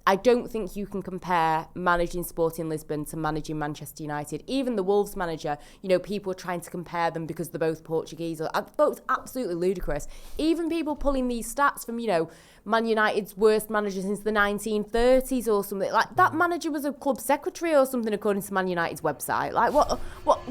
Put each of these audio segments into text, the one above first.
I don't think you can compare managing Sporting Lisbon to managing Manchester United. Even the Wolves manager, people are trying to compare them because they're both Portuguese. Both absolutely ludicrous. Even people pulling these stats from, Man United's worst manager since the 1930s or something. Like, that manager was a club secretary or something, according to Man United's website. Like, what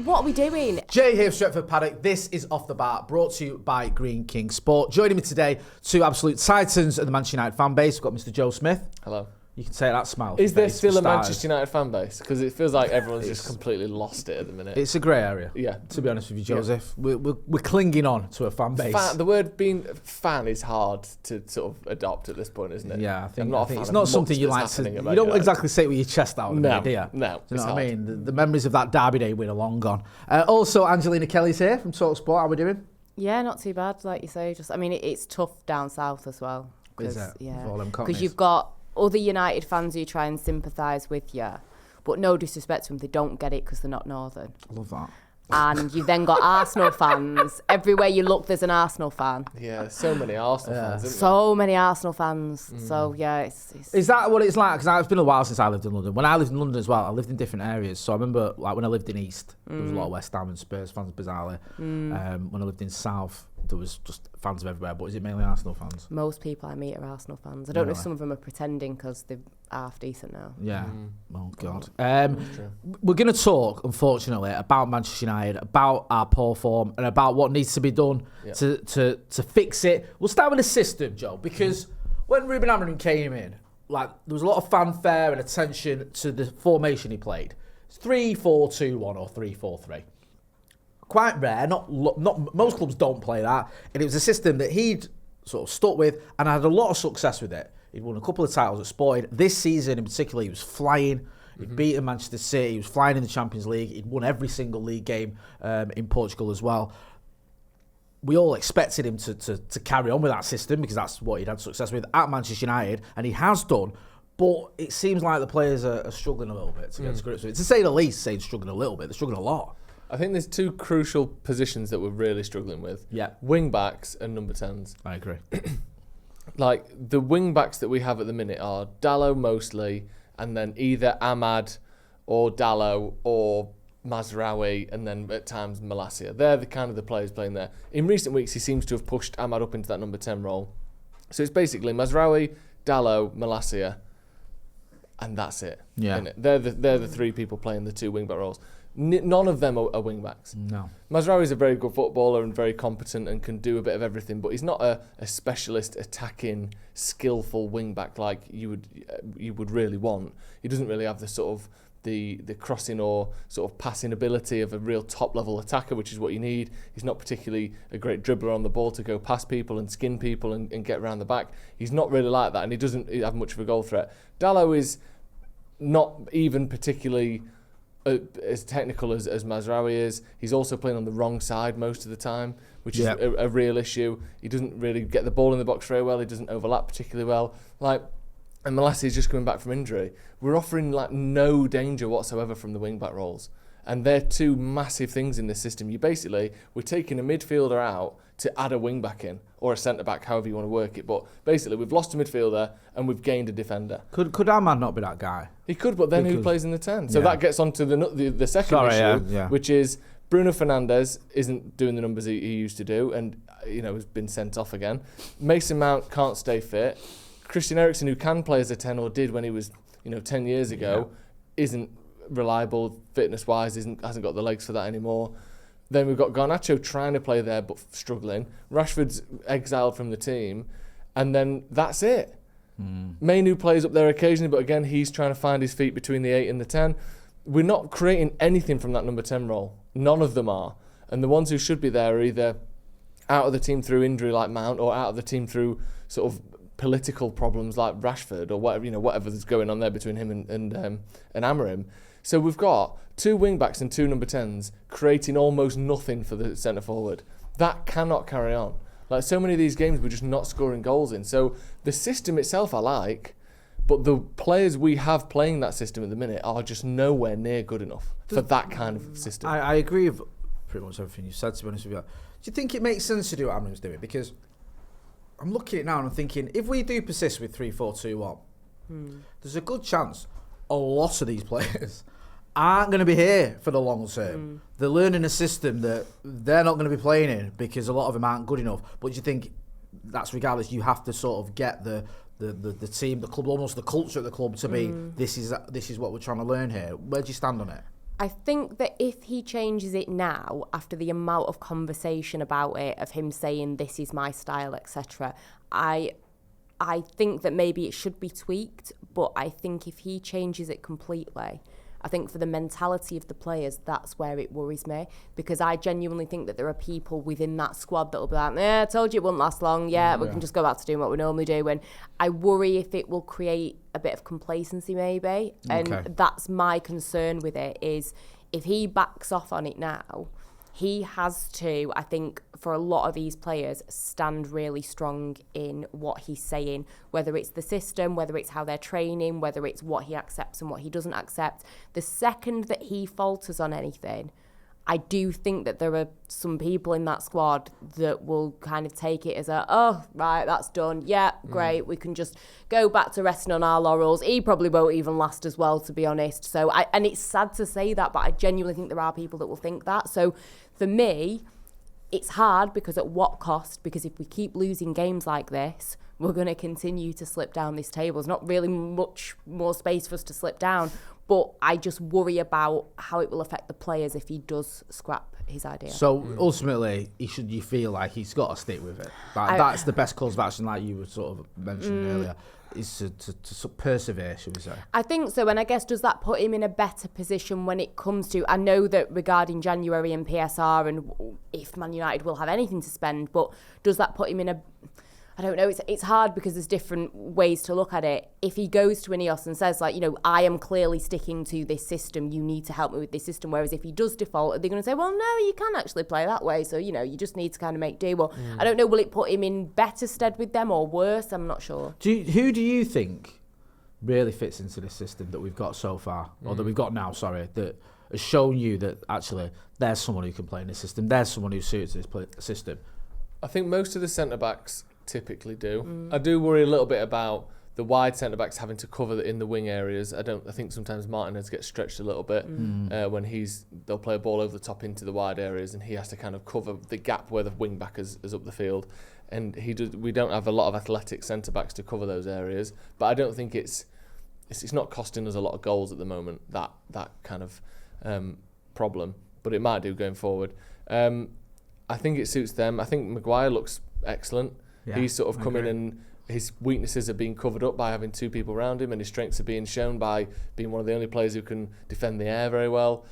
are we doing? Jay here, Stretford, Paddock. This is Off the Bar, brought to you by Green King Sport. Joining me today, two absolute titans of the Manchester United fan base. We've got Mr. Joe Smith. Hello. You can say that smile. Is there still a Manchester United fan base? Because it feels like everyone's just completely lost it at the minute. It's a grey area. Yeah. To be honest with you, Joseph. Yeah. We're clinging on to a fan base. The word being fan is hard to sort of adopt at this point, isn't it? Yeah, I think it's not something you like to... You don't exactly say it with your chest out, do you? No. Do you know what I mean? The memories of that Derby Day win are long gone. Also, Angelina Kelly's here from TalkSport. How are we doing? Yeah, not too bad, like you say. It's tough down south as well. Is it? Yeah. Because you've got other United fans who try and sympathise with you, but no disrespect to them, they don't get it because they're not Northern. I love that. And you've then got Arsenal fans. Everywhere you look, there's an Arsenal fan. Yeah, so many Arsenal fans, isn't so many Arsenal fans. So, yeah, it's... Is that what it's like? Because it's been a while since I lived in London. When I lived in London as well, I lived in different areas. So I remember, like, when I lived in East, there was a lot of West Ham and Spurs fans, bizarrely. When I lived in South, there was just fans of everywhere. But is it mainly Arsenal fans? Most people I meet are Arsenal fans. I don't know if some of them are pretending because they're half decent now. Yeah. Oh, God. We're going to talk, unfortunately, about Manchester United, about our poor form, and about what needs to be done to fix it. We'll start with the system, Joe, because when Ruben Amorim came in, there was a lot of fanfare and attention to the formation he played. It's 3-4-2-1 or 3-4-3. Quite rare. Not most clubs don't play that, and it was a system that he'd sort of stuck with and had a lot of success with it. He'd won a couple of titles at Sporting. This season in particular, he was flying. He'd beaten Manchester City. He was flying in the Champions League. He'd won every single league game in Portugal as well. We all expected him to carry on with that system because that's what he'd had success with at Manchester United, and he has done. But it seems like the players are struggling a little bit to get to grips with it. To say the least, saying struggling a little bit, they're struggling a lot. I think there's two crucial positions that we're really struggling with. Yeah. Wing backs and number 10s. I agree. Like, the wing backs that we have at the minute are Dalot mostly, and then either Ahmad or Dalot or Mazraoui, and then at times Malacia. They're the kind of the players playing there. In recent weeks, he seems to have pushed Ahmad up into that number 10 role. So it's basically Mazraoui, Dalot, Malacia, and that's it. Yeah. Isn't it? They're the three people playing the two wing back roles. None of them are wing backs. No. Mazraoui is a very good footballer and very competent and can do a bit of everything, but he's not a specialist attacking, skillful wing back like you would really want. He doesn't really have the sort of the crossing or sort of passing ability of a real top level attacker, which is what you need. He's not particularly a great dribbler on the ball to go past people and skin people and get around the back. He's not really like that, and he doesn't have much of a goal threat. Dalot is not even particularly as technical as Mazraoui is. He's also playing on the wrong side most of the time, which is a real issue. He doesn't really get the ball in the box very well. He doesn't overlap particularly well. And Malacia is just coming back from injury. We're offering no danger whatsoever from the wing back roles, and they're two massive things in this system. We're taking a midfielder out to add a wing back in, or a centre back, however you want to work it. But basically, we've lost a midfielder and we've gained a defender. Could Ahmad not be that guy? He could, but then who plays in the 10? So that gets on to the second issue, which is Bruno Fernandes isn't doing the numbers he used to do, and has been sent off again. Mason Mount can't stay fit. Christian Eriksen, who can play as a 10 or did when he was 10 years ago, isn't reliable fitness-wise, hasn't got the legs for that anymore. Then we've got Garnacho trying to play there but struggling. Rashford's exiled from the team, and then that's it. Mainu plays up there occasionally, but again, he's trying to find his feet between the 8 and the 10. We're not creating anything from that number 10 role. None of them are. And the ones who should be there are either out of the team through injury like Mount, or out of the team through sort of political problems like Rashford, or whatever's going on there between him and Amorim. So we've got two wing backs and two number 10s creating almost nothing for the centre forward. That cannot carry on. Like, so many of these games we're just not scoring goals in. So the system itself I like, but the players we have playing that system at the minute are just nowhere near good enough for that kind of system. I agree with pretty much everything you said, to be honest with you. Do you think it makes sense to do what Amorim's doing? Because I'm looking at it now and I'm thinking, if we do persist with 3-4-2-1, there's a good chance a lot of these players aren't going to be here for the long term. They're learning a system that they're not going to be playing in because a lot of them aren't good enough. But do you think that's regardless? You have to sort of get the team, the club, almost the culture of the club to be. This is what we're trying to learn here. Where do you stand on it? I think that if he changes it now, after the amount of conversation about it, of him saying this is my style, etc., I think that maybe it should be tweaked. But I think if he changes it completely, I think for the mentality of the players, that's where it worries me, because I genuinely think that there are people within that squad that will be like, I told you it wouldn't last long. We can just go back to doing what we normally do. And I worry if it will create a bit of complacency maybe. And that's my concern with it, is if he backs off on it now, he has to, I think, for a lot of these players, stand really strong in what he's saying, whether it's the system, whether it's how they're training, whether it's what he accepts and what he doesn't accept. The second that he falters on anything, I do think that there are some people in that squad that will kind of take it as right, that's done. Yeah, great. We can just go back to resting on our laurels. He probably won't even last as well, to be honest. So, and it's sad to say that, but I genuinely think there are people that will think that. So for me, it's hard, because at what cost? Because if we keep losing games like this, we're going to continue to slip down this table. There's not really much more space for us to slip down. But I just worry about how it will affect the players if he does scrap his idea. So ultimately, you feel like he's got to stick with it. That's the best course of action, like you were sort of mentioning earlier, is to persevere, should we say? I think so, and I guess does that put him in a better position when it comes to, I know that regarding January and PSR and if Man United will have anything to spend, but does that put him in a... I don't know, it's hard because there's different ways to look at it. If he goes to INEOS and says, like, I am clearly sticking to this system, you need to help me with this system, whereas if he does default, they're going to say, well, no, you can actually play that way, so, you just need to kind of make do. Well, I don't know, will it put him in better stead with them or worse? I'm not sure. Who do you think really fits into this system that we've got so far, or that we've got now, that has shown you that actually there's someone who can play in this system, there's someone who suits this system? I think most of the centre-backs typically do. I do worry a little bit about the wide centre-backs having to cover in the wing areas. I think sometimes Martinez gets stretched a little bit when they'll play a ball over the top into the wide areas and he has to kind of cover the gap where the wing-back is up the field. And we don't have a lot of athletic centre-backs to cover those areas. But I don't think it's not costing us a lot of goals at the moment, that kind of problem. But it might do going forward. I think it suits them. I think Maguire looks excellent. Yeah, he's sort of come in and his weaknesses are being covered up by having two people around him, and his strengths are being shown by being one of the only players who can defend the air very well.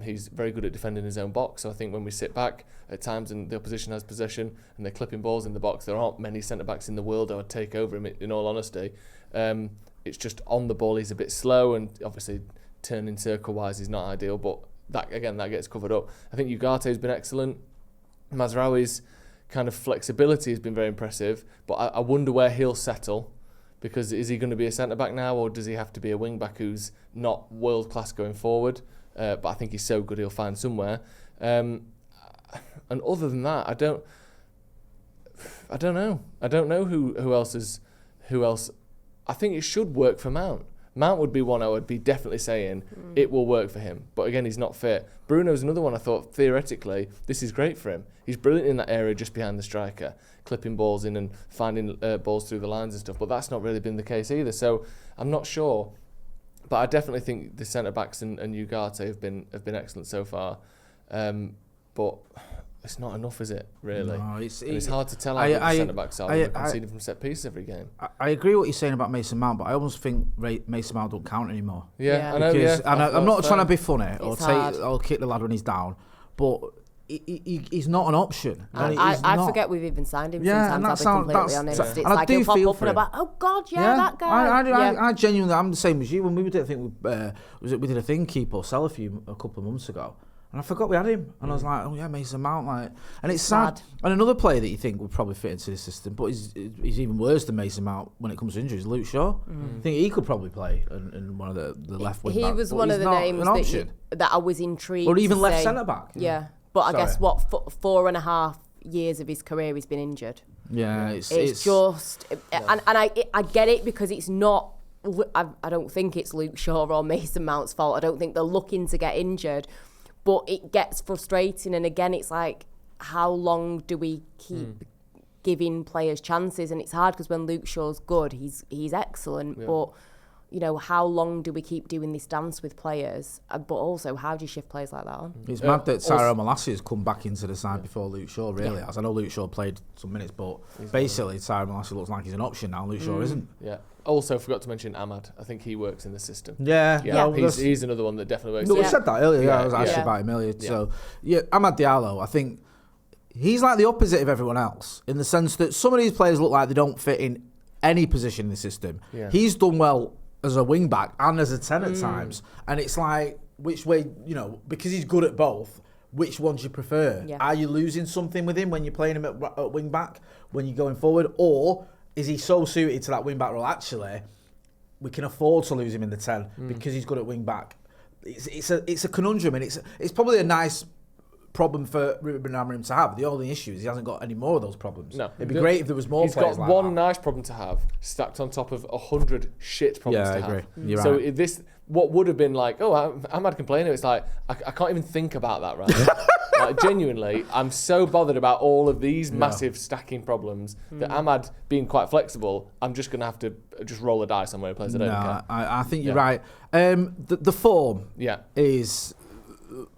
He's very good at defending his own box. So I think when we sit back at times and the opposition has possession and they're clipping balls in the box, there aren't many centre-backs in the world that would take over him, in all honesty. It's just on the ball he's a bit slow, and obviously turning circle-wise is not ideal, but that gets covered up. I think Ugarte's been excellent. Mazraoui's kind of flexibility has been very impressive, but I wonder where he'll settle, because is he going to be a centre-back now, or does he have to be a wing-back who's not world-class going forward? But I think he's so good he'll find somewhere. And other than that, I don't know. I don't know who else. I think it should work for Mount. Mount would be one I would be definitely saying it will work for him. But again, he's not fit. Bruno's another one I thought, theoretically, this is great for him. He's brilliant in that area just behind the striker, clipping balls in and finding balls through the lines and stuff. But that's not really been the case either. So I'm not sure. But I definitely think the centre-backs and Ugarte have been excellent so far. But it's not enough, is it, really? No, it's hard to tell how good the centre-backs are when they're conceding from set pieces every game. I agree with what you're saying about Mason Mount, but I almost think Mason Mount don't count anymore. Yeah, I know, yeah. And I'm not trying to be funny or kick the lad when he's down, but he's not an option. I forget we've even signed him sometimes, I'll be completely honest. It's like he'll pop up and about, oh God, that guy. I genuinely, I'm the same as you. When we did, I think we did a thing, keep or sell a couple of months ago. And I forgot we had him. And I was like, oh yeah, Mason Mount. And it's sad. And another player that you think would probably fit into the system, but he's even worse than Mason Mount when it comes to injuries, Luke Shaw. I think he could probably play in one of the left wing backs. He was one of the names that I was intrigued or even to left say. centre-back. Yeah. But I guess, 4.5 years of his career he's been injured. Yeah. It's just... And I get it, because it's not I don't think it's Luke Shaw or Mason Mount's fault. I don't think they're looking to get injured, but it gets frustrating. And again, it's like, how long do we keep giving players chances? And it's hard because when Luke Shaw's good, he's excellent, but how long do we keep doing this dance with players? But also, how do you shift players like that on? It's mad that Cyril Molasses has come back into the side before Luke Shaw, really. As I know Luke Shaw played some minutes, but basically Cyril Molasses looks like he's an option now. Luke Shaw isn't. Yeah. Also, forgot to mention Ahmad. I think he works in the system. Yeah. No, he's another one that definitely works. No, we said that earlier. I was asking about him earlier. So, Amad Diallo, I think he's like the opposite of everyone else in the sense that some of these players look like they don't fit in any position in the system. Yeah. He's done well as a wing back and as a 10 at times, and it's like, which way, because he's good at both, which one do you prefer? Yeah. Are you losing something with him when you're playing him at wing back when you're going forward, or is he so suited to that wing back role, actually we can afford to lose him in the 10 because he's good at wing back? It's a conundrum, and it's probably a nice problem for Ruben Amorim to have. The only issue is he hasn't got any more of those problems. No. It'd be great if there was more players like that. He's got one nice problem to have stacked on top of 100 shit problems to have. Yeah, I agree. You're right. So what would have been like, Ahmad can play now, it's like, I can't even think about that right now. Like, genuinely, I'm so bothered about all of these massive stacking problems that Ahmad, being quite flexible, I'm just going to have to just roll a dice on where he plays. I think you're right. The form is...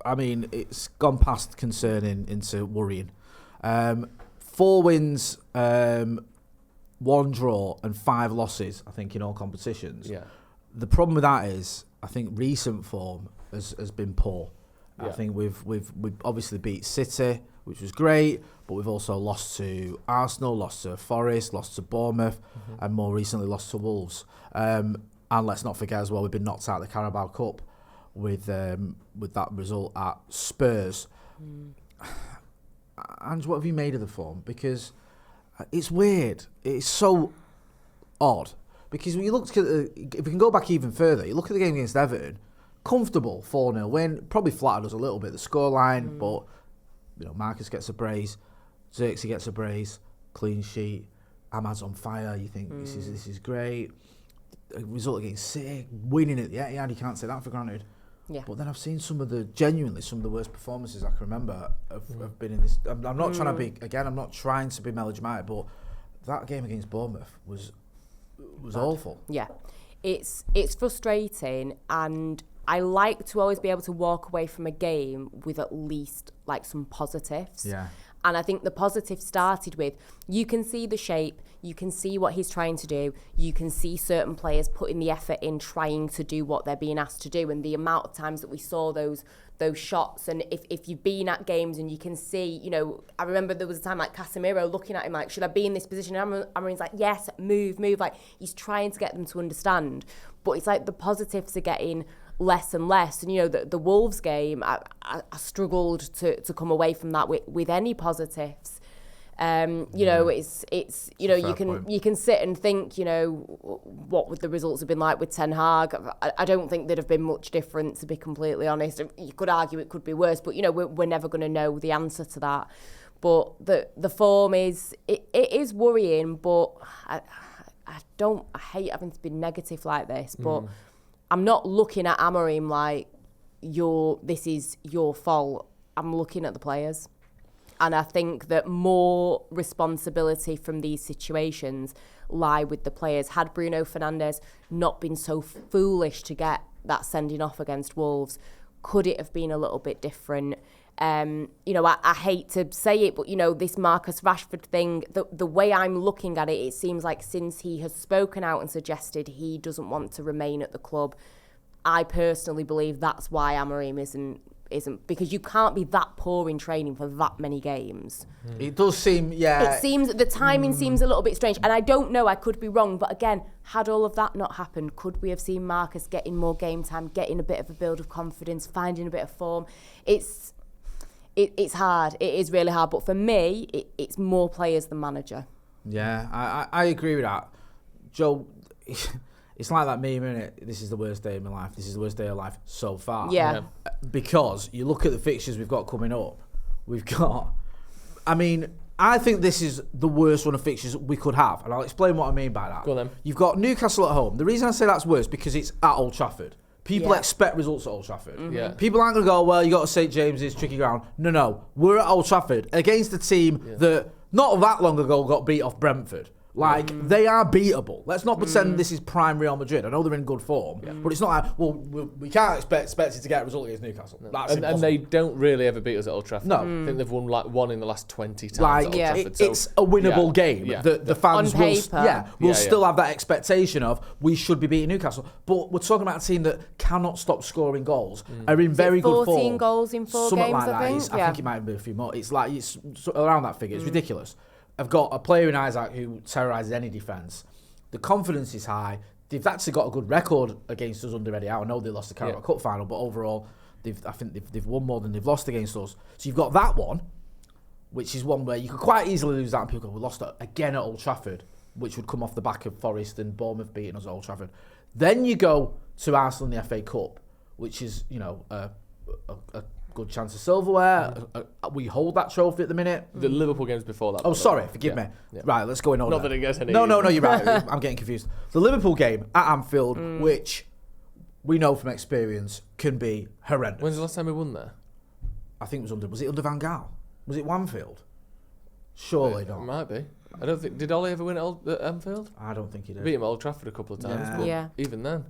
I mean, it's gone past concerning into worrying. 4 wins, 1 draw, and 5 losses, I think, in all competitions. Yeah. The problem with that is, I think recent form has been poor. Yeah. I think we've obviously beat City, which was great, but we've also lost to Arsenal, lost to Forest, lost to Bournemouth, and more recently lost to Wolves. And let's not forget as well, we've been knocked out of the Carabao Cup with that result at Spurs. Ange, what have you made of the form? Because it's weird. It's so odd. Because when you look at if we can go back even further, you look at the game against Everton, comfortable 4-0 win, probably flattered us a little bit, the scoreline, but Marcus gets a brace, Xerxes gets a brace, clean sheet, Ahmad's on fire, you think this is great. A result against City, winning at the Etihad, you can't take that for granted. Yeah. But then I've seen some of the worst performances I can remember have been in this. I'm not trying to be, again, I'm not trying to be melodramatic, but that game against Bournemouth was awful. Yeah. It's frustrating, and I like to always be able to walk away from a game with at least like some positives. Yeah. And I think the positive started with, you can see the shape, you can see what he's trying to do, you can see certain players putting the effort in trying to do what they're being asked to do, and the amount of times that we saw those shots. And if you've been at games and you can see, I remember there was a time like Casemiro looking at him like, should I be in this position? And Amorim's like, yes, move. Like, he's trying to get them to understand. But it's like the positives are getting less and less. And, the Wolves game, I struggled to come away from that with any positives. It's you can sit and think, what would the results have been like with Ten Hag? I don't think there'd have been much different, to be completely honest. You could argue it could be worse, but we're never going to know the answer to that. But the form is it is worrying, but I hate having to be negative like this, but I'm not looking at Amorim like this is your fault. I'm looking at the players. And I think that more responsibility from these situations lie with the players. Had Bruno Fernandes not been so foolish to get that sending off against Wolves, could it have been a little bit different? I hate to say it, but, this Marcus Rashford thing, the way I'm looking at it, it seems like since he has spoken out and suggested he doesn't want to remain at the club, I personally believe that's why Amorim isn't, because you can't be that poor in training for that many games. It does seem, the timing seems a little bit strange, and I don't know, I could be wrong, but again, had all of that not happened, could we have seen Marcus getting more game time, getting a bit of a build of confidence, finding a bit of form? It's hard. It is really hard, but for me, it's more players than manager. Yeah, I agree with that. Joe, it's like that meme, isn't it? This is the worst day of my life. This is the worst day of life so far. Yeah. Because you look at the fixtures we've got coming up. We've got, I mean, I think this is the worst run of fixtures we could have, and I'll explain what I mean by that. Go on then. You've got Newcastle at home. The reason I say that's worse because it's at Old Trafford. People expect results at Old Trafford. Yeah. People aren't going to go, well, you got to St James's, tricky ground. No. We're at Old Trafford against a team that not that long ago got beat off Brentford. They are beatable. Let's not pretend this is prime Real Madrid. I know they're in good form, but it's not like, well, we can't expect it to get a result against Newcastle. No. That's impossible. And they don't really ever beat us at Old Trafford. No. I think they've won one in the last 20 times at Old Trafford. It's a winnable game. Yeah. The fans will still have that expectation of we should be beating Newcastle. But we're talking about a team that cannot stop scoring goals, are in very good form. 14 goals in 4 games, like I think. I think it might be a few more. It's around that figure. It's ridiculous. I've got a player in Isaac who terrorises any defence. The confidence is high. They've actually got a good record against us under Eddie Howe. I know they lost the Carabao Cup final, but overall, I think they've won more than they've lost against us. So you've got that one, which is one where you could quite easily lose that and people go, we lost it again at Old Trafford, which would come off the back of Forest and Bournemouth beating us at Old Trafford. Then you go to Arsenal in the FA Cup, which is, a good chance of silverware. We hold that trophy at the minute. The Liverpool games before that. Oh, sorry, forgive me. Yeah. Right, let's go in order. Not that it gets any. No, you're right. I'm getting confused. The Liverpool game at Anfield, which we know from experience can be horrendous. When's the last time we won there? I think it was under Van Gaal? Was it Wanfield? Surely not. It might be. I don't think. Did Ollie ever win at Anfield? I don't think he did. Beat him at Old Trafford a couple of times. But even then.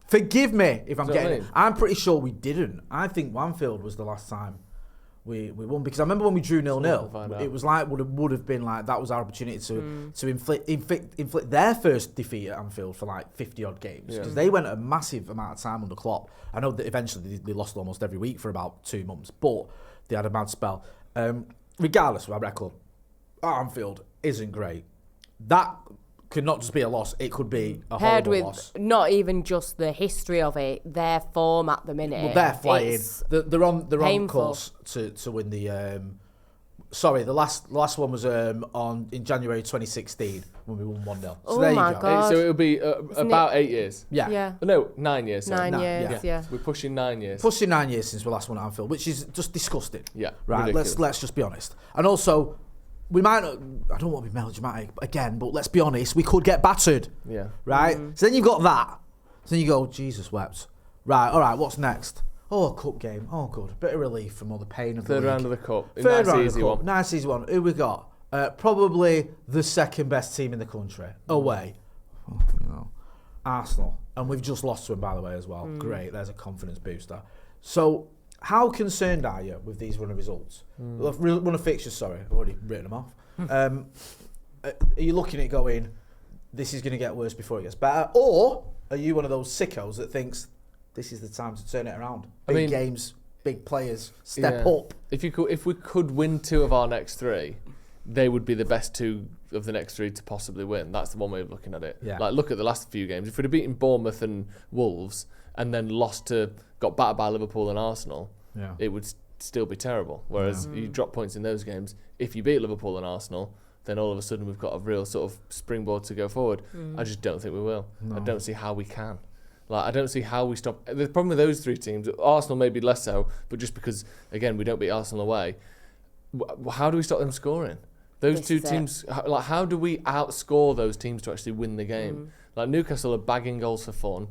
Forgive me if I'm getting it. I mean? I'm pretty sure we didn't. I think Wanfield was the last time we won, because I remember when we drew 0-0, it was like would have been like that was our opportunity to inflict their first defeat at Anfield for like 50 odd games, because they went a massive amount of time under Klopp. I know that eventually they lost almost every week for about 2 months, but they had a bad spell. Regardless of our record, Anfield isn't great. That could not just be a loss, it could be a horrible loss. Not even just the history of it, their form at the minute. Well, they're flying. They're on course to win the. The last one was in January 2016 when we won 1-0. So there you go. God. So it'll be about 8 years. Yeah. No, 9 years. Sorry. 9 years. Yeah. We're pushing 9 years. Pushing 9 years since we last won at Anfield, which is just disgusting. Yeah. Right. Ridiculous. Let's just be honest. And also, we might not, I don't want to be melodramatic again, but let's be honest, we could get battered. Yeah. Right? So then you've got that. So then you go, Jesus wept. Right, all right, what's next? Oh, a cup game. Oh, good. Bit of relief from all the pain of the Third league. round of the cup. Third round of the cup. Nice easy one. Who we got? Probably the second best team in the country. Away. Arsenal. And we've just lost to them, by the way, as well. Great. There's a confidence booster. So, how concerned are you with these run of results? Run of fixtures, sorry. I've already written them off. Are you looking at going, this is going to get worse before it gets better? Or are you one of those sickos that thinks this is the time to turn it around? Big games, big players, step up. If we could win 2 of our next 3, they would be the best 2 of the next 3 to possibly win. That's the one way of looking at it. Yeah. Like, look at the last few games. If we'd have beaten Bournemouth and Wolves and then got battered by Liverpool and Arsenal, it would still be terrible. Whereas you drop points in those games. If you beat Liverpool and Arsenal, then all of a sudden we've got a real sort of springboard to go forward. I just don't think we will. No. I don't see how we can. I don't see how we stop. The problem with those 3 teams, Arsenal maybe less so, but just because, again, we don't beat Arsenal away, how do we stop them scoring? Those 2 teams, how do we outscore those teams to actually win the game? Like, Newcastle are bagging goals for fun.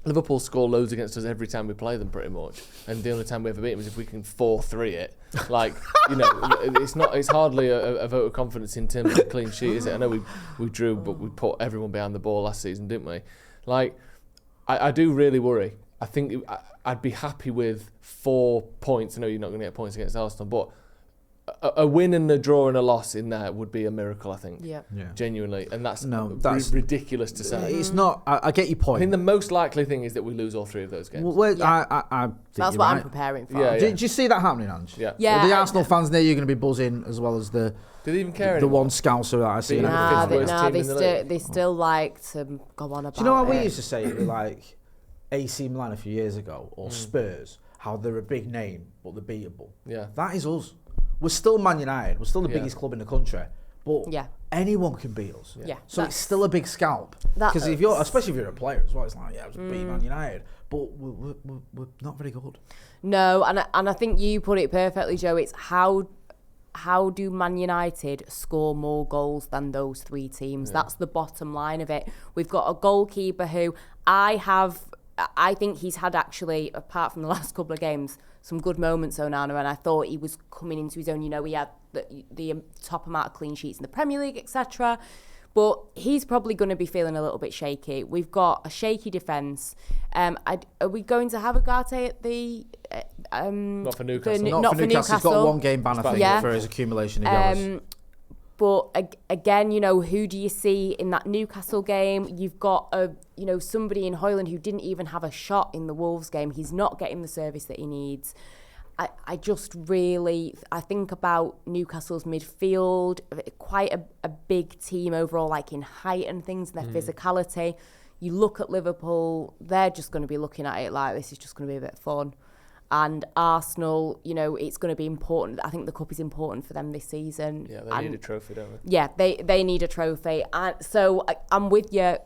Liverpool score loads against us every time we play them, pretty much. And the only time we ever beat them is if we can 4-3 it. It's hardly a vote of confidence in terms of a clean sheet, is it? I know we drew, but we put everyone behind the ball last season, didn't we? I do really worry. I think I'd be happy with 4 points. I know you're not going to get points against Arsenal, but a win and a draw and a loss in there would be a miracle, I think. Yeah. Genuinely. And that's ridiculous to say. It's not. I get your point. I think the most likely thing is that we lose all 3 of those games. I think that's what I'm preparing for. Yeah. Did you see that happening, Ange? Yeah. The Arsenal fans near you are going to be buzzing, as well as the... Do they even care the one scouser that I see? They still like to go on about it. Do you know how we used to say it, like AC Milan a few years ago, or Spurs, how they're a big name, but they're beatable? Yeah. That is us. We're still Man United. We're still the biggest club in the country. But anyone can beat us. Yeah. So it's still a big scalp. Because especially if you're a player as well, it's like, just beat Man United. But we're not very good. No, and I think you put it perfectly, Joe. It's how how do Man United score more goals than those 3 teams? That's the bottom line of it. We've got a goalkeeper who I think he's had, actually, apart from the last couple of games, some good moments, Onana, and I thought he was coming into his own. He had the top amount of clean sheets in the Premier League, etc. But he's probably going to be feeling a little bit shaky. We've got a shaky defence. Are we going to have Ugarte at the... not for Newcastle. Not for Newcastle. He's got 1 game ban, I think, for his accumulation of goals. But again, who do you see in that Newcastle game? You've got somebody in Højlund who didn't even have a shot in the Wolves game. He's not getting the service that he needs. I think about Newcastle's midfield, quite a big team overall, like in height and things, and their physicality. You look at Liverpool, they're just going to be looking at it like this is just going to be a bit of fun. And Arsenal, it's going to be important. I think the cup is important for them this season. Yeah, they need a trophy, don't they? Yeah, they need a trophy. And so I'm with you.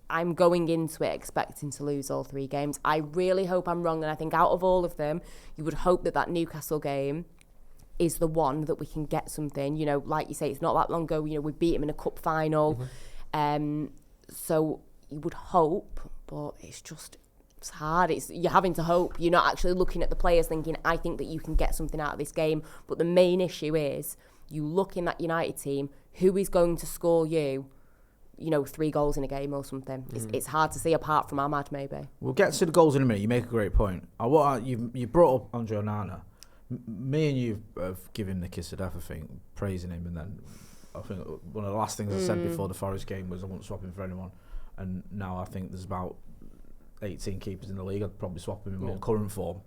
I'm going into it expecting to lose all 3 games. I really hope I'm wrong. And I think out of all of them, you would hope that Newcastle game is the one that we can get something. Like you say, it's not that long ago. We beat them in a cup final. So you would hope, but it's hard. You're having to hope. You're not actually looking at the players thinking, I think that you can get something out of this game. But the main issue is you look in that United team, who is going to score you 3 goals in a game or something. It's hard to see apart from Ahmad, maybe. We'll get to the goals in a minute. You make a great point. You brought up Andre Onana. Me and you have given the kiss of death, I think, praising him, and then I think one of the last things I said before the Forest game was I won't swap him for anyone. And now I think there's about 18 keepers in the league. I'd probably swap him in more current form.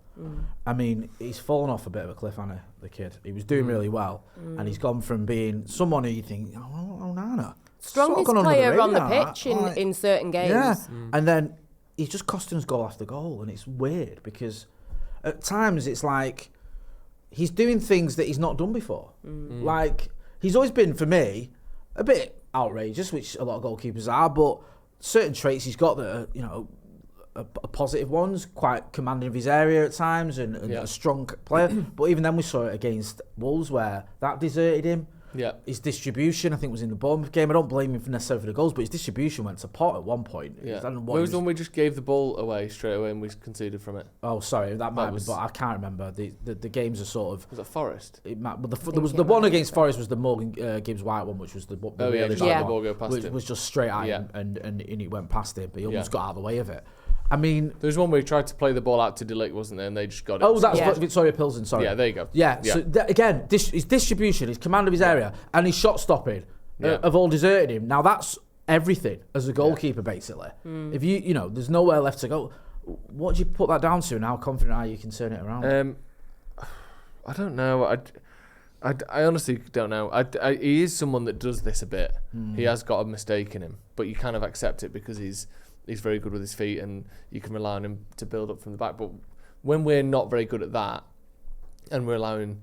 I mean, he's fallen off a bit of a cliff, hasn't he, the kid? He was doing really well, and he's gone from being someone who you think, Onana, strongest player on the pitch in certain games. Yeah, and then he's just costing us goal after goal, and it's weird because at times it's like he's doing things that he's not done before. Like, he's always been, for me, a bit outrageous, which a lot of goalkeepers are, but certain traits he's got that are positive ones, quite commanding of his area at times, and a strong player. But even then we saw it against Wolves where that deserted him. Yeah. His distribution, I think, was in the Bournemouth game. I don't blame him necessarily for the goals, but his distribution went to pot at one point. Yeah. Where was the one we just gave the ball away straight away and we conceded from it? Oh, sorry, that might be, but I can't remember. The games are sort of... Was it Forest? But there was the one against Forest was the Morgan Gibbs-White one, which was the the ball go past him. Was just straight at him and it went past him, but he almost got out of the way of it. I mean... There was one where he tried to play the ball out to De Ligt, wasn't there? And they just got it. Oh, that's Victoria Pilsen, sorry. Yeah, there you go. Yeah. So again, his distribution, his command of his area, and his shot stopping have all deserted him. Now, that's everything as a goalkeeper, basically. If there's nowhere left to go. What do you put that down to, and how confident are you can turn it around? I don't know. I honestly don't know. He is someone that does this a bit. He has got a mistake in him, but you kind of accept it because he's very good with his feet and you can rely on him to build up from the back. But when we're not very good at that and we're allowing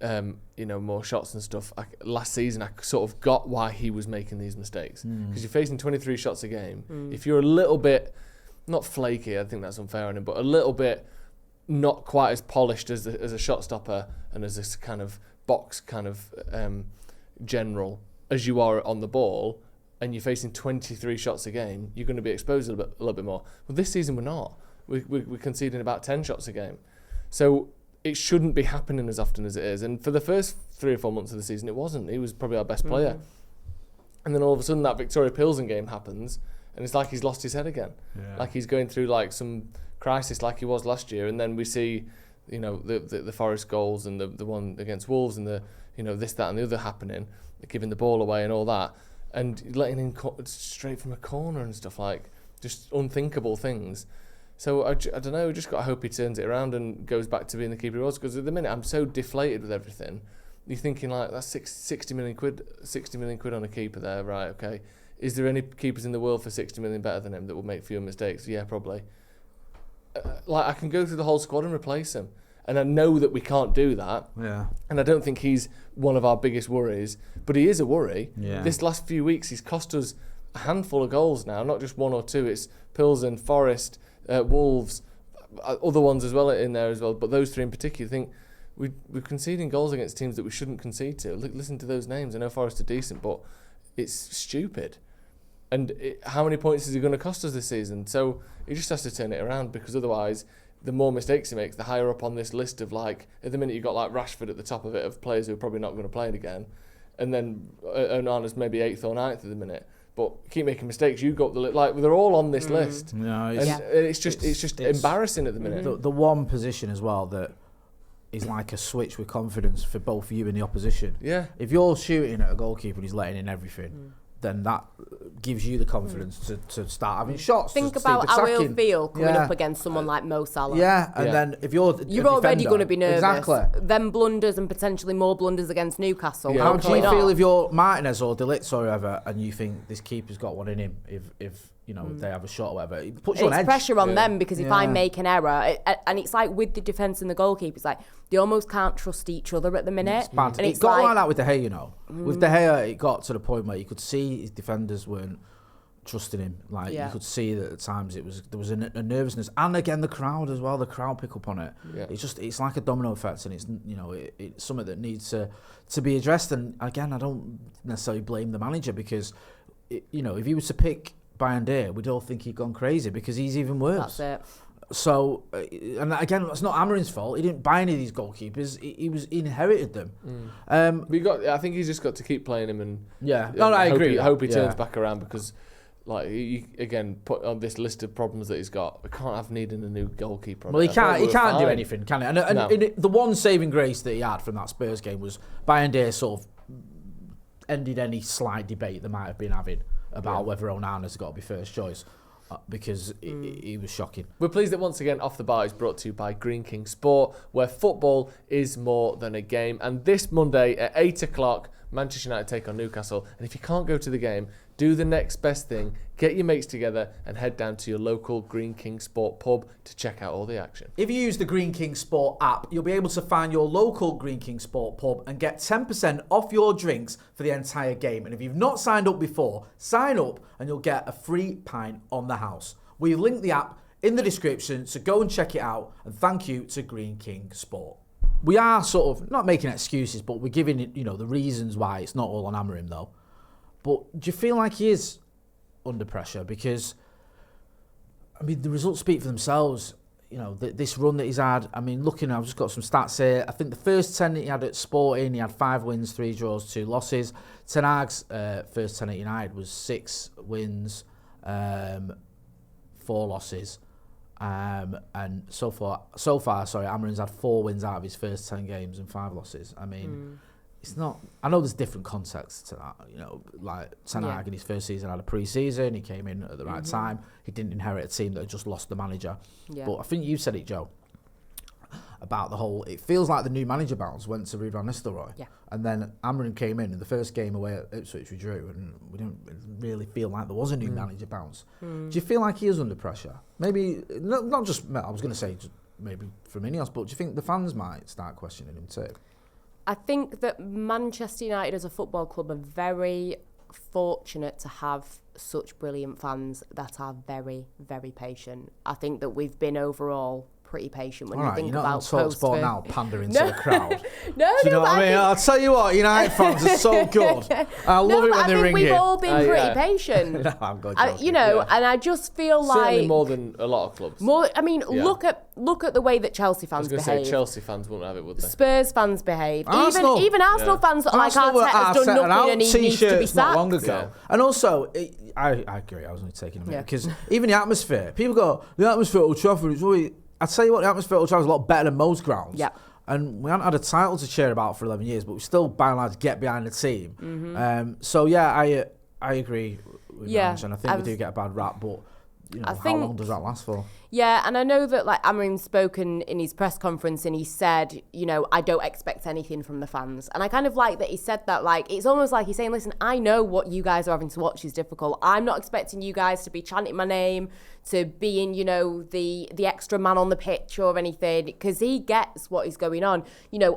more shots and stuff, last season I sort of got why he was making these mistakes. Because you're facing 23 shots a game. If you're a little bit, not flaky, I think that's unfair on him, but a little bit not quite as polished as a shot stopper and as this kind of box kind of general as you are on the ball, and you're facing 23 shots a game, you're going to be exposed a little bit more. Well, this season we're not. We're conceding about 10 shots a game. So it shouldn't be happening as often as it is. And for the first 3 or 4 months of the season, it wasn't. He was probably our best player. And then all of a sudden that Victoria Pilsen game happens, and it's like he's lost his head again. Yeah. Like he's going through like some crisis like he was last year. And then we see, the Forest goals and the one against Wolves and the, this, that and the other happening, giving the ball away and all that. And letting him straight from a corner and stuff, like just unthinkable things. So I don't know, we just got to hope he turns it around and goes back to being the keeper he was, because at the minute I'm so deflated with everything. You're thinking like, that's 60 million quid on a keeper there, right, okay. Is there any keepers in the world for 60 million better than him that will make fewer mistakes? Yeah, probably. I can go through the whole squad and replace him. And I know that we can't do that. Yeah. And I don't think he's one of our biggest worries, but he is a worry. Yeah. This last few weeks, he's cost us a handful of goals now, not just 1 or 2. It's Pilsen, Forest, Wolves, other ones as well in there as well. But those 3 in particular, I think we're conceding goals against teams that we shouldn't concede to. Listen to those names. I know Forest are decent, but it's stupid. And how many points is it going to cost us this season? So he just has to turn it around, because otherwise, the more mistakes he makes, the higher up on this list of, like, at the minute you've got like Rashford at the top of it, of players who are probably not going to play it again, and then Onana's maybe 8th or 9th at the minute. But keep making mistakes, you go up the list. Like, they're all on this list. No, it's just embarrassing at the minute. The one position as well that is like a switch with confidence for both you and the opposition. Yeah. If you're shooting at a goalkeeper and he's letting in everything, then that gives you the confidence to start having shots. Think about how he'll feel coming up against someone like Mo Salah. Yeah, and then if you're already going to be nervous. Exactly. Then blunders and potentially more blunders against Newcastle. Yeah. How do you feel if you're Martinez or De Ligt or whoever, and you think this keeper's got one in him? If you know they have a shot or whatever, it puts you on edge. It's pressure on them, because if I make an error, and it's like with the defence and the goalkeeper, it's like they almost can't trust each other at the minute. It's bad. And it got like that with De Gea, you know. With De Gea, it got to the point where you could see his defenders weren't trusting him. Like you could see that at times there was a nervousness, and again the crowd as well. The crowd pick up on it. Yeah. It's like a domino effect, and it's something that needs to be addressed. And again, I don't necessarily blame the manager, because if he was to pick Bayern Day, we'd all think he'd gone crazy, because he's even worse. That's it. So, and again, it's not Amorim's fault. He didn't buy any of these goalkeepers. He inherited them. But I think he's just got to keep playing him, and I agree. I hope he turns back around, because, like, he, again, put on this list of problems that he's got, we can't have needing a new goalkeeper. Well, he can't do anything, can he? And the one saving grace that he had from that Spurs game was Bayern Day sort of ended any slight debate they might have been having about whether Onana's got to be first choice, because he was shocking. We're pleased that once again Off the Bar is brought to you by Green King Sport, where football is more than a game. And this Monday at 8 o'clock, Manchester United take on Newcastle. And if you can't go to the game, do the next best thing. Get your mates together and head down to your local Green King Sport pub to check out all the action. If you use the Green King Sport app, you'll be able to find your local Green King Sport pub and get 10% off your drinks for the entire game. And if you've not signed up before, sign up and you'll get a free pint on the house. We've linked the app in the description, so go and check it out. And thank you to Green King Sport. We are sort of not making excuses, but we're giving it, the reasons why. It's not all on Amorim though. But do you feel like he is under pressure? Because, the results speak for themselves. This run that he's had, I've just got some stats here. I think the first 10 that he had at Sporting, he had 5 wins, 3 draws, 2 losses. Ten Hag's first 10 at United was 6 wins, 4 losses. And so far, Amorim's had 4 wins out of his first 10 games and 5 losses. It's not. I know there's different contexts to that. Like Ten Hag in his first season had a pre-season. He came in at the right time. He didn't inherit a team that had just lost the manager. Yeah. But I think you said it, Joe, about the whole. It feels like the new manager bounce went to Ruben Van Nistelrooy. Yeah. And then Amorim came in the first game away at Ipswich, we drew, and we didn't really feel like there was a new manager bounce. Do you feel like he is under pressure? Maybe not just. I was going to say just maybe from INEOS, but do you think the fans might start questioning him too? I think that Manchester United as a football club are very fortunate to have such brilliant fans that are very, very patient. I think that we've been overall pretty patient when you think about TalkSport now pandering to the crowd. No, do you know what I mean? I'll tell you what, United fans are so good. I love it when they ring you. We've all been pretty patient. No, I'm good. And I just feel certainly more than a lot of clubs. Look at the way that Chelsea fans behave. I was going to say Chelsea fans wouldn't have it, would they? Spurs fans behave. Arsenal. Even Arsenal fans that like Arteta's done nothing and he needs to be sacked. Not long ago. Yeah. And also, I agree. I was only taking a minute because even the atmosphere. People go, the atmosphere at Old Trafford is really. I tell you what, the atmosphere at Old Trafford is a lot better than most grounds. Yeah. And we haven't had a title to cheer about for 11 years, but we still, by and large, get behind the team. Mm-hmm. I agree with Ange, and I think we do get a bad rap, but how long does that last for? Yeah, and I know that Amorim's spoken in his press conference and he said, I don't expect anything from the fans. And I kind of like that he said that, it's almost like he's saying, listen, I know what you guys are having to watch is difficult. I'm not expecting you guys to be chanting my name, to being, the extra man on the pitch or anything, because he gets what is going on.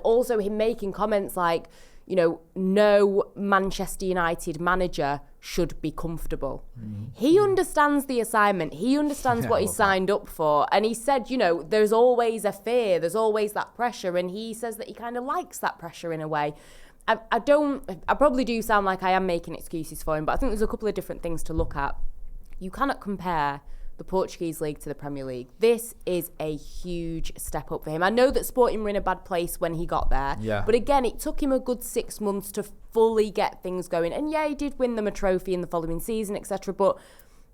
Also him making comments like, no Manchester United manager should be comfortable. He understands the assignment. He understands what he signed up for. And he said, there's always a fear. There's always that pressure. And he says that he kind of likes that pressure in a way. I probably do sound like I am making excuses for him, but I think there's a couple of different things to look at. You cannot compare the Portuguese league to the Premier League. This is a huge step up for him. I know that Sporting were in a bad place when he got there, but again, it took him a good 6 months to fully get things going. And he did win them a trophy in the following season, etc. But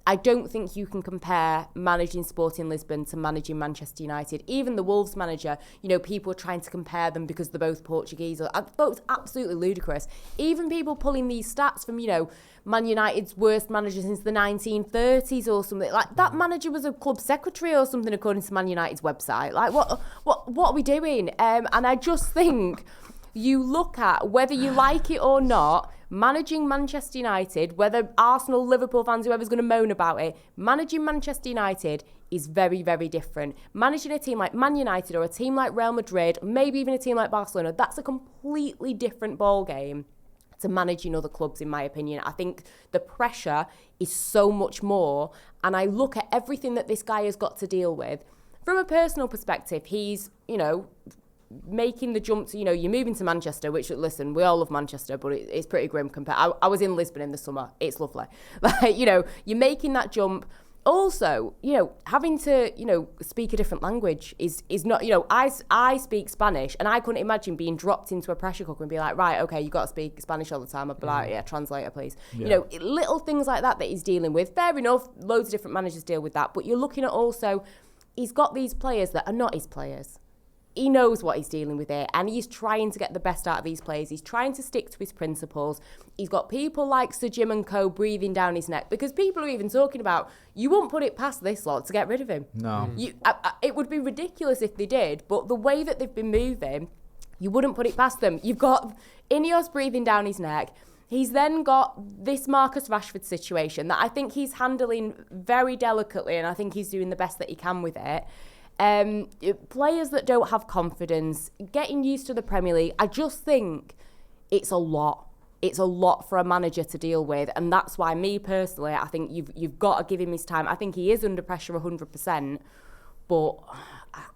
I don't think you can compare managing Sporting Lisbon to managing Manchester United. Even the Wolves manager, people are trying to compare them because they're both Portuguese. I thought it was absolutely ludicrous. Even people pulling these stats from, Man United's worst manager since the 1930s or something. Like, that manager was a club secretary or something, according to Man United's website. Like, what are we doing? And I just think you look at whether you like it or not, managing Manchester United, whether Arsenal, Liverpool fans, whoever's going to moan about it, managing Manchester United is very, very different. Managing a team like Man United or a team like Real Madrid, maybe even a team like Barcelona, that's a completely different ball game to managing other clubs, in my opinion. I think the pressure is so much more. And I look at everything that this guy has got to deal with. From a personal perspective, he's, making the jump to, you're moving to Manchester, which, listen, we all love Manchester, but it's pretty grim compared. I was in Lisbon in the summer. It's lovely. Like, you're making that jump. Also, having to, speak a different language is not, I speak Spanish, and I couldn't imagine being dropped into a pressure cooker and be like, right, okay, you got to speak Spanish all the time. I'd be like, yeah, translator, please. Little things like that he's dealing with. Fair enough, loads of different managers deal with that, but you're looking at also, he's got these players that are not his players. He knows what he's dealing with here, and he's trying to get the best out of these players. He's trying to stick to his principles. He's got people like Sir Jim and co breathing down his neck, because people are even talking about, you won't put it past this lot to get rid of him. No. It would be ridiculous if they did, but the way that they've been moving, you wouldn't put it past them. You've got INEOS breathing down his neck. He's then got this Marcus Rashford situation that I think he's handling very delicately, and I think he's doing the best that he can with it. Players that don't have confidence, getting used to the Premier League, I just think it's a lot. It's a lot for a manager to deal with, and that's why, me personally, I think you've got to give him his time. I think he is under pressure 100%, but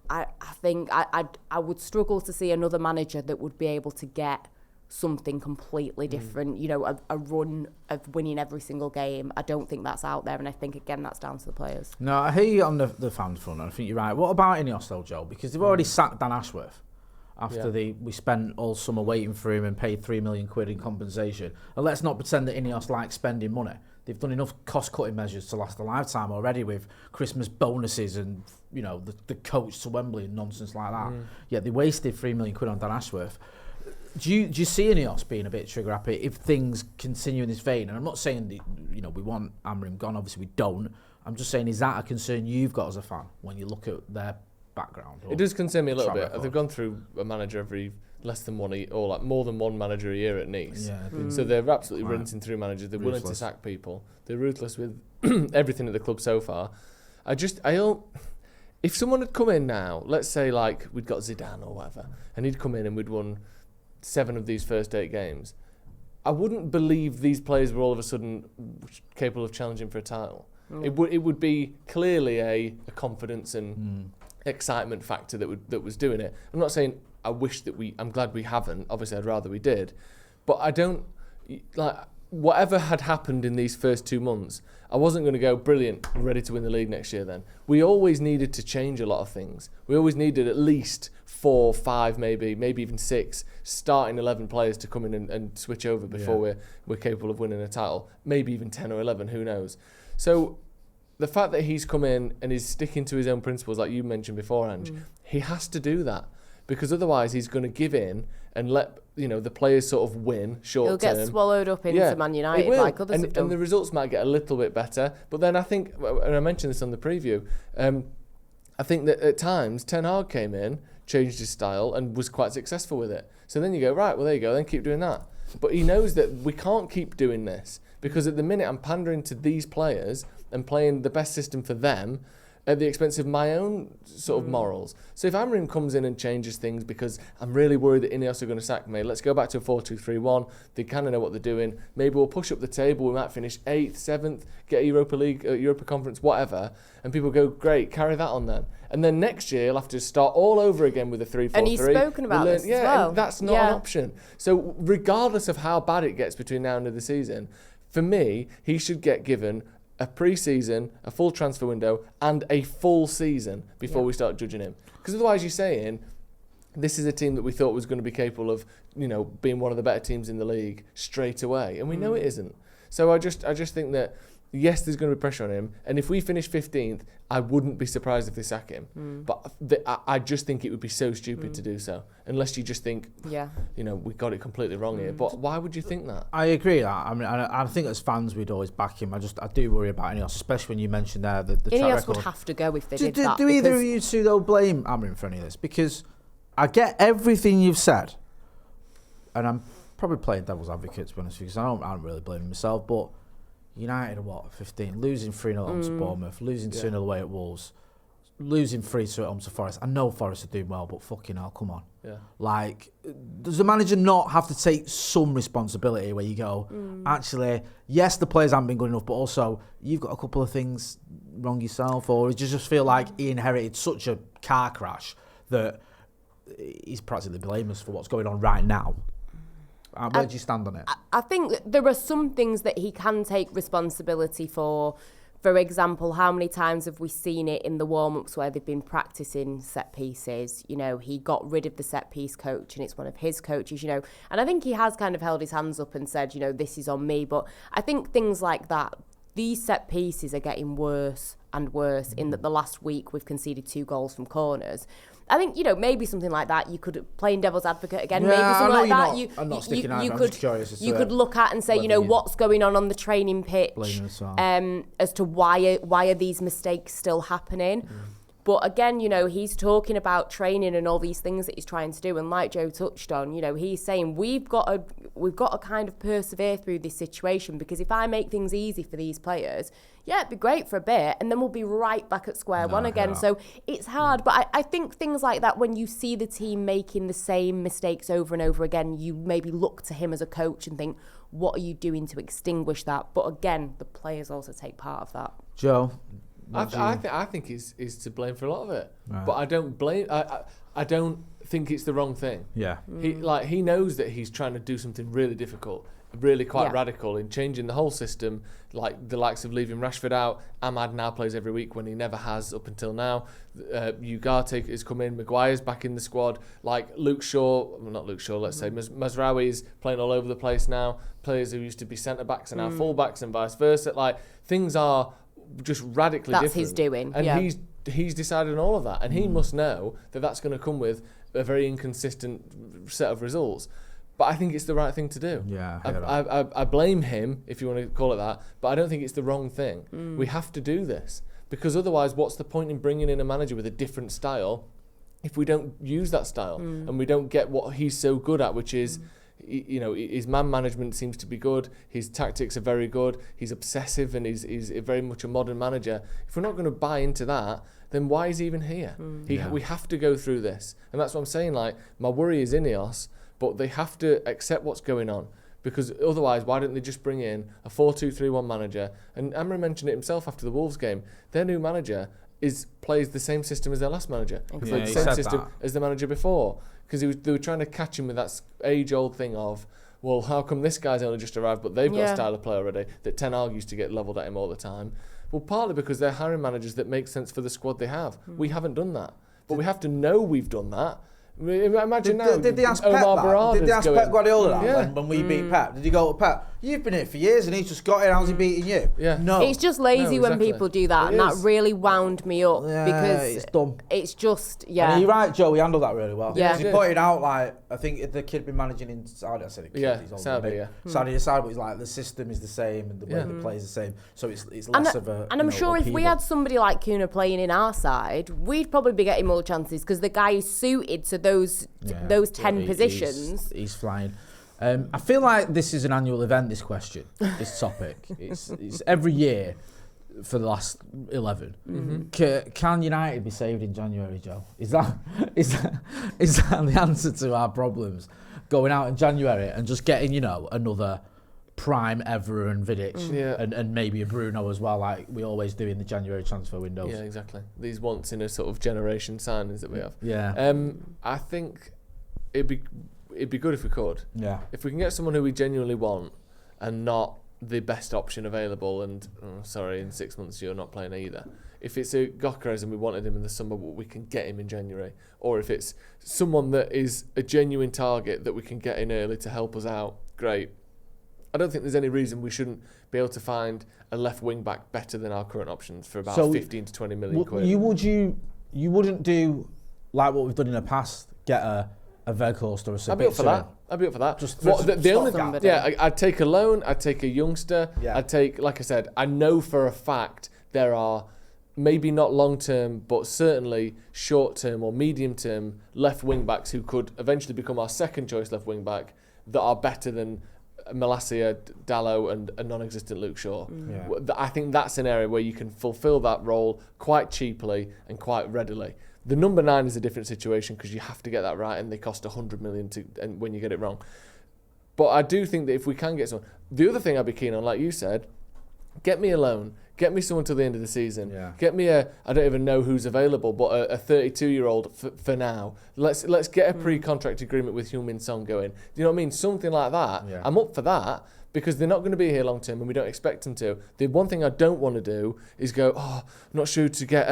I think I would struggle to see another manager that would be able to get something completely different, a run of winning every single game. I don't think that's out there, and I think, again, that's down to the players. No, I hear you on the fan front, and I think you're right. What about INEOS though, Joe? Because they've already sacked Dan Ashworth after we spent all summer waiting for him and paid £3 million in compensation. And let's not pretend that INEOS likes spending money. They've done enough cost-cutting measures to last a lifetime already, with Christmas bonuses and, the coach to Wembley and nonsense like that. Yet they wasted £3 million on Dan Ashworth. Do you see INEOS being a bit trigger happy if things continue in this vein? And I'm not saying that, we want Amorim gone. Obviously, we don't. I'm just saying, is that a concern you've got as a fan when you look at their background? It does concern me a little bit. They've gone through a manager every less than one, or like more than one manager a year at Nice. Yeah, so they're absolutely rinsing through managers. They're willing to sack people. They're ruthless with everything at the club so far. If someone had come in now, let's say like we'd got Zidane or whatever, and he'd come in and we'd won 7 of these first 8 games, I wouldn't believe these players were all of a sudden capable of challenging for a title. It would be clearly a confidence and excitement factor that was doing it. I'm not saying I'm glad we haven't. Obviously, I'd rather we did, but I don't like whatever had happened in these first 2 months. I wasn't going to go, brilliant, we're ready to win the league next year then. We always needed to change a lot of things. We always needed at least 4, 5, maybe even 6 starting 11 players to come in and switch over before we're capable of winning a title. Maybe even 10 or 11, who knows. So the fact that he's come in and is sticking to his own principles, like you mentioned before, Ange, he has to do that, because otherwise he's going to give in and let the players sort of win short term. He'll get swallowed up into Man United like others have done. And the results might get a little bit better. But then I think, and I mentioned this on the preview, I think that at times Ten Hag came in, changed his style, and was quite successful with it. So then you go, right, well, there you go, then keep doing that. But he knows that we can't keep doing this, because at the minute I'm pandering to these players and playing the best system for them, at the expense of my own sort of morals. So if Amorim comes in and changes things because I'm really worried that INEOS are going to sack me, let's go back to a 4-2-3-1. They kind of know what they're doing. Maybe we'll push up the table. We might finish 8th, 7th, get a Europa League, Europa Conference, whatever. And people go, great, carry that on then. And then next year, you'll have to start all over again with a 3-4-3. And he's spoken about this as well. And that's not an option. So regardless of how bad it gets between now and the end of the season, for me, he should get given a pre-season, a full transfer window, and a full season before we start judging him. Because otherwise, you're saying this is a team that we thought was going to be capable of, being one of the better teams in the league straight away, and we know it isn't. So I just think that yes, there's going to be pressure on him, and if we finish 15th, I wouldn't be surprised if they sack him. But I just think it would be so stupid to do so, unless you just think, we got it completely wrong here. But why would you think that? I agree. I mean, I think as fans we'd always back him. I do worry about INEOS, especially when you mentioned there the track INEOS record. would have to go if they did that. Do either of you two though blame Amorim for any of this? Because I get everything you've said, and I'm probably playing devil's advocate to be honest, because I don't really blame myself, but United are 15, losing 3-0 home to Bournemouth, losing 2-0 away at Wolves, losing 3-2 at home to Forest. I know Forest are doing well, but fucking hell, come on. Yeah. Like, does the manager not have to take some responsibility where you go, actually, yes, the players haven't been good enough, but also you've got a couple of things wrong yourself, or do you just feel like he inherited such a car crash that he's practically blameless for what's going on right now? Where do you stand on it? I think there are some things that he can take responsibility for. For example, how many times have we seen it in the warm-ups where they've been practicing set pieces? He got rid of the set piece coach and it's one of his coaches, and I think he has kind of held his hands up and said, this is on me. But I think things like that, these set pieces are getting worse and worse in that the last week we've conceded 2 goals from corners. I think, maybe something like that, you could, playing devil's advocate again, maybe something like that, I'm not sticking out, I'm just curious as to could look at and say, what's going on the training pitch, as to why are these mistakes still happening. But again, he's talking about training and all these things that he's trying to do. And like Joe touched on, he's saying we've got to kind of persevere through this situation, because if I make things easy for these players, it'd be great for a bit, and then we'll be right back at square one again. So it's hard. But I think things like that, when you see the team making the same mistakes over and over again, you maybe look to him as a coach and think, what are you doing to extinguish that? But again, the players also take part of that. Joe? I think he's to blame for a lot of it, but I don't blame. I don't think it's the wrong thing. Yeah, he knows that he's trying to do something really difficult, really quite radical in changing the whole system. Like the likes of leaving Rashford out. Ahmad now plays every week when he never has up until now. Ugarte has come in. Maguire's back in the squad. Like Luke Shaw, well, not Luke Shaw. Let's say Mazraoui's playing all over the place now. Players who used to be centre backs are now full backs and vice versa. Like things are just radically different. That's his doing. And he's decided on all of that. And he must know that that's going to come with a very inconsistent set of results. But I think it's the right thing to do. Yeah, I blame him, if you want to call it that, but I don't think it's the wrong thing. We have to do this. Because otherwise, what's the point in bringing in a manager with a different style if we don't use that style and we don't get what he's so good at, which is... his man management seems to be good. His tactics are very good. He's obsessive and he's very much a modern manager. If we're not going to buy into that, then why is he even here? We have to go through this. And that's what I'm saying. Like, my worry is INEOS, but they have to accept what's going on. Because otherwise, why don't they just bring in a 4-2-3-1 manager? And Amorim mentioned it himself after the Wolves game. Their new manager plays the same system as their last manager. He played the same system as the manager before. Because they were trying to catch him with that age-old thing of, well, how come this guy's only just arrived, but they've got a style of play already, that Ten Hag used to get levelled at him all the time. Well, partly because they're hiring managers that make sense for the squad they have. We haven't done that. But we have to know we've done that. Imagine now. Did they ask Pep that? Did they ask Pep Guardiola that when we beat Pep? Did you go to Pep? You've been here for years and he's just got here. How's he beating you? Yeah. No. It's just lazy when people do that, and that really wound me up because it's dumb. It's just And you're right, Joe. He handled that really well. Yeah. He pointed out, like, I think the kid been managing in Saudi. I said it. He's Saudi. Saudi, but he's like the system is the same and the way the play is the same. So it's less of a. And I'm sure if we had somebody like Kuna playing in our side, we'd probably be getting more chances because the guy is suited to those 10 positions. He's flying. I feel like this is an annual event, this question, this topic. It's every year. for the last 11. Can United be saved in January, Joe? Is that the answer to our problems? Going out in January and just getting, another prime Evra and Vidic and maybe a Bruno as well, like we always do in the January transfer windows. Yeah, exactly. These once in a sort of generation signings that we have. Yeah. I think it'd be good if we could. Yeah. If we can get someone who we genuinely want and not the best option available, and in 6 months you're not playing either. If it's a Gyökeres and we wanted him in the summer, but we can get him in January, or if it's someone that is a genuine target that we can get in early to help us out, great. I don't think there's any reason we shouldn't be able to find a left wing back better than our current options for about 15 to 20 million quid. You wouldn't do like what we've done in the past, get a Weghorst or a Sabitzer. I'd be up for that. Just I'd take a loan, I'd take a youngster, I'd take, like I said, I know for a fact there are maybe not long-term, but certainly short-term or medium-term left wing-backs who could eventually become our second-choice left wing-back that are better than Malacia, Dalot and a non-existent Luke Shaw. I think that's an area where you can fulfil that role quite cheaply and quite readily. The number 9 is a different situation because you have to get that right and they cost 100 million and when you get it wrong. But I do think that if we can get someone... The other thing I'd be keen on, like you said, get me a loan. Get me someone till the end of the season. Yeah. Get me I don't even know who's available, but a 32-year-old for now. Let's get a pre-contract agreement with Heung-min Son going. Do you know what I mean? Something like that. Yeah. I'm up for that because they're not going to be here long term and we don't expect them to. The one thing I don't want to do is go, I'm not sure to get...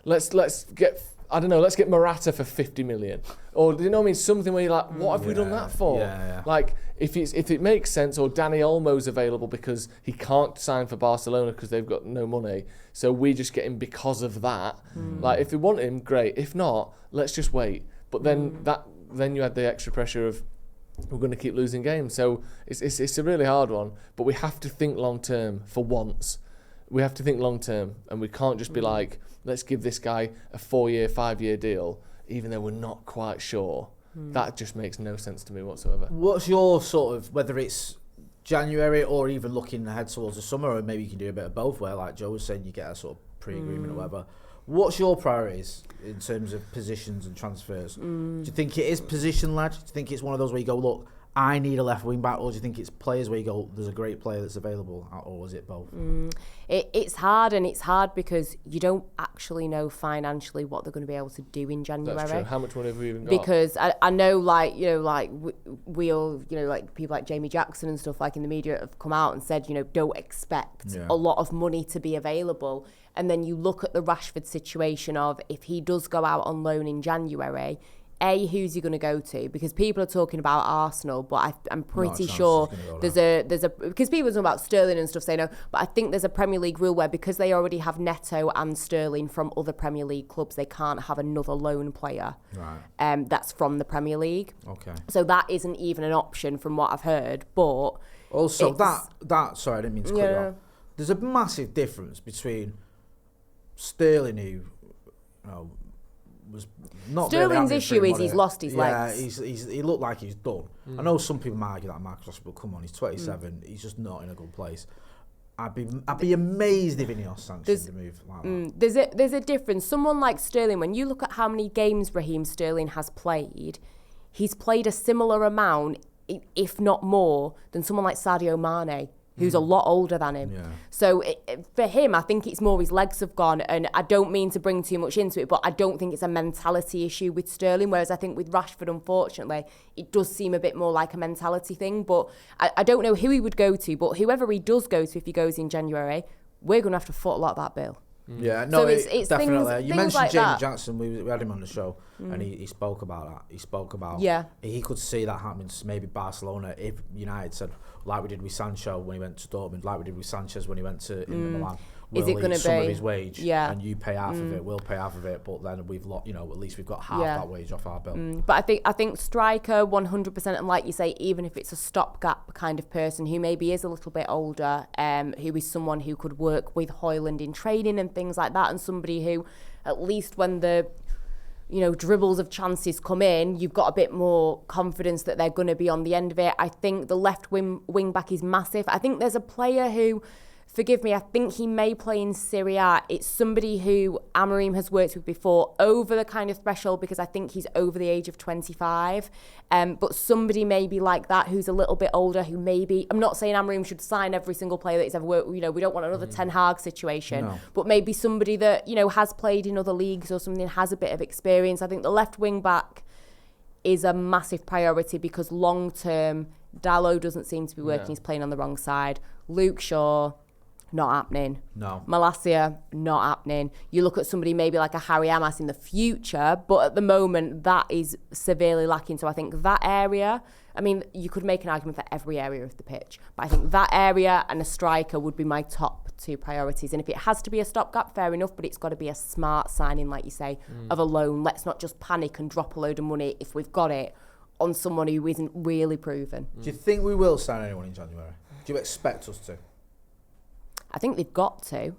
let's get... I don't know, let's get Morata for 50 million. Or, do you know what I mean? Something where you're like, what have we done that for? Yeah. Like, if it makes sense, or Dani Olmo's available because he can't sign for Barcelona because they've got no money, so we just get him because of that. Like, if we want him, great. If not, let's just wait. But then then you had the extra pressure of, we're going to keep losing games. So it's a really hard one, but we have to think long term for once. We have to think long term, and we can't just be like, let's give this guy a 4-year, 5-year deal, even though we're not quite sure. That just makes no sense to me whatsoever. What's your sort of, whether it's January or even looking ahead towards the summer, or maybe you can do a bit of both, where like Joe was saying, you get a sort of pre-agreement or whatever. What's your priorities in terms of positions and transfers? Do you think it is position-led? Do you think it's one of those where you go, look, I need a left wing back, or do you think it's players where you go, there's a great player that's available, or is it both? It's hard, and it's hard because you don't actually know financially what they're going to be able to do in January. That's true. How much money have we even got? Because I know, we all, like people like Jamie Jackson and stuff like in the media have come out and said, don't expect a lot of money to be available. And then you look at the Rashford situation of if he does go out on loan in January, who's he going to go to? Because people are talking about Arsenal, but I'm pretty sure there's a because people are talking about Sterling and stuff, saying no, but I think there's a Premier League rule where because they already have Neto and Sterling from other Premier League clubs, they can't have another loan player. Right. That's from the Premier League. Okay. So that isn't even an option from what I've heard. But also that sorry, I didn't mean to cut you off. There's a massive difference between Sterling, who was not Sterling's issue is he's lost his legs. Yeah, he looked like he's done. I know some people might argue that Marcus Rashford, but come on, he's 27. He's just not in a good place. I'd be amazed if INEOS sanctioned the move like that. There's a difference. Someone like Sterling, when you look at how many games Raheem Sterling has played, he's played a similar amount, if not more, than someone like Sadio Mane, who's a lot older than him. Yeah. So for him, I think it's more his legs have gone, and I don't mean to bring too much into it, but I don't think it's a mentality issue with Sterling, whereas I think with Rashford, unfortunately, it does seem a bit more like a mentality thing. But I don't know who he would go to, but whoever he does go to, if he goes in January, we're going to have to foot a lot of that bill. Yeah, no, so it's definitely. You mentioned like Jamie Jackson. We had him on the show, and he spoke about that. He spoke about he could see that happening to maybe Barcelona if United said, like we did with Sancho when he went to Dortmund, like we did with Sanchez when he went to Inter Milan. Is it going to be some of his wage? Yeah, and you pay half of it. We'll pay half of it, but then we've at least we've got half that wage off our bill. But I think striker 100%, and like you say, even if it's a stopgap kind of person who maybe is a little bit older, who is someone who could work with Højlund in training and things like that, and somebody who, at least when the dribbles of chances come in, you've got a bit more confidence that they're going to be on the end of it. I think the left wing back is massive. I think there's a player who, forgive me, I think he may play in Serie A. It's somebody who Amorim has worked with before, over the kind of threshold, because I think he's over the age of 25. But somebody maybe like that who's a little bit older, who maybe, I'm not saying Amorim should sign every single player that he's ever worked with, you know, we don't want another Ten Hag situation, but maybe somebody that, you know, has played in other leagues or something, has a bit of experience. I think the left wing back is a massive priority, because long term, Dalot doesn't seem to be working. He's playing on the wrong side. Luke Shaw, not happening. No. Malacia, not happening. You look at somebody maybe like a Harry Amas in the future, but at the moment that is severely lacking. So I think that area, I mean, you could make an argument for every area of the pitch, but I think that area and a striker would be my top 2 priorities. And if it has to be a stopgap, fair enough, but it's got to be a smart signing, like you say, of a loan. Let's not just panic and drop a load of money, if we've got it, on someone who isn't really proven. Do you think we will sign anyone in January? Do you expect us to? I think they've got to.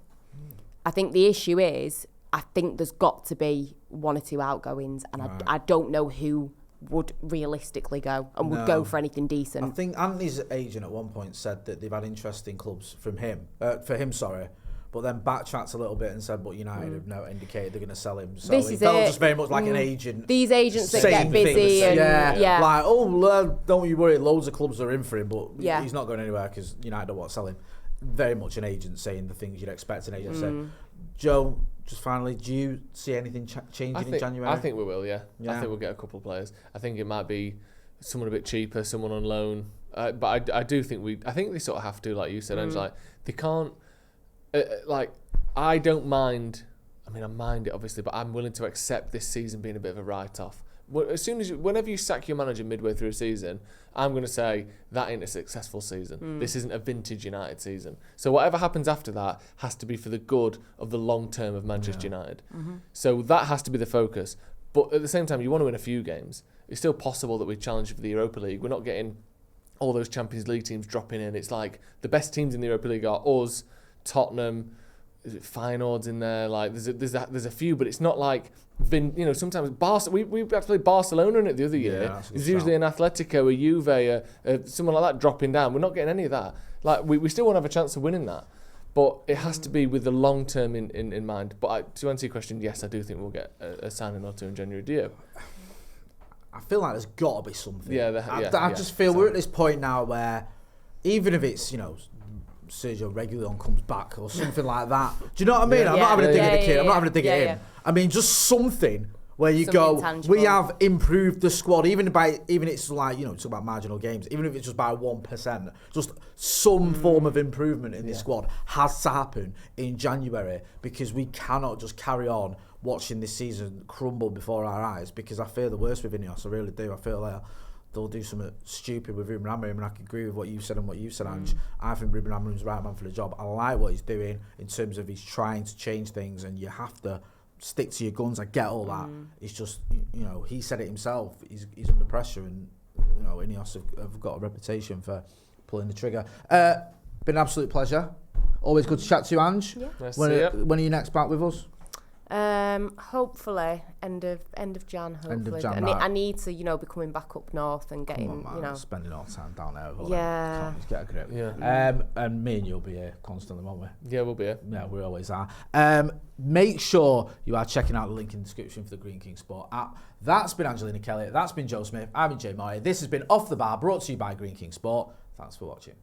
I think the issue is, I think there's got to be 1 or 2 outgoings, and I don't know who would realistically go and would go for anything decent. I think Anthony's agent at one point said that they've had interest in clubs for him, but then backtracked a little bit and said, but United have now indicated they're going to sell him. So this it is felt just very much like an agent. These agents that get busy. Like, don't you worry, loads of clubs are in for him, but he's not going anywhere because United don't want to sell him. Very much an agent saying the things you'd expect an agent to say. Joe, just finally, do you see anything changing in January? I think we will, yeah. I think we'll get a couple of players. I think it might be someone a bit cheaper, someone on loan. But I do think I think they sort of have to, like you said, and like they can't. I don't mind. I mean, I mind it obviously, but I'm willing to accept this season being a bit of a write-off. Whenever you sack your manager midway through a season, I'm going to say that ain't a successful season. This isn't a vintage United season. So whatever happens after that has to be for the good of the long term of Manchester United. So that has to be the focus. But at the same time, you want to win a few games. It's still possible that we challenge for the Europa League. We're not getting all those Champions League teams dropping in. It's like the best teams in the Europa League are us, Tottenham, is it Feyenoord's in there? Like there's a few, but it's not like sometimes we had to play Barcelona in it the other year. There's usually an Atletico, a Juve, someone like that dropping down. We're not getting any of that. Like we still want to have a chance of winning that, but it has to be with the long term in mind. But to answer your question, yes, I do think we'll get a signing or 2 in January. Do you? I feel like there's got to be something. I just feel we're at this point now where even if it's Sergio Reguilon comes back or something like that. Do you know what I mean? I'm not having a dig at the kid. I'm not having a dig at him. I mean, just something where you go, tangible. We have improved the squad, even it's like, talk about marginal games, even if it's just by 1%, just some form of improvement in the squad has to happen in January, because we cannot just carry on watching this season crumble before our eyes, because I fear the worst with INEOS. I really do. I feel like they'll do something stupid with Ruben Amorim, and I can agree with what you said and what you said, Ange. I think Ruben Amorim's the right man for the job. I like what he's doing in terms of he's trying to change things, and you have to stick to your guns. I get all that. It's just, he said it himself. He's under pressure, and INEOS have got a reputation for pulling the trigger. Been an absolute pleasure. Always good to chat to you, Ange. Yeah. Nice when are you next back with us? Hopefully end of Jan. Hopefully, end of Jan, I need to be coming back up north and getting spending all the time down there. Yeah. Get a grip. Yeah. And me and you'll be here constantly, won't we? Yeah, we'll be here. Yeah, we always are. Make sure you are checking out the link in the description for the Green King Sport app. That's been Angelina Kelly. That's been Joe Smith. I've been Jay Moy. This has been Off the Bar, brought to you by Green King Sport. Thanks for watching.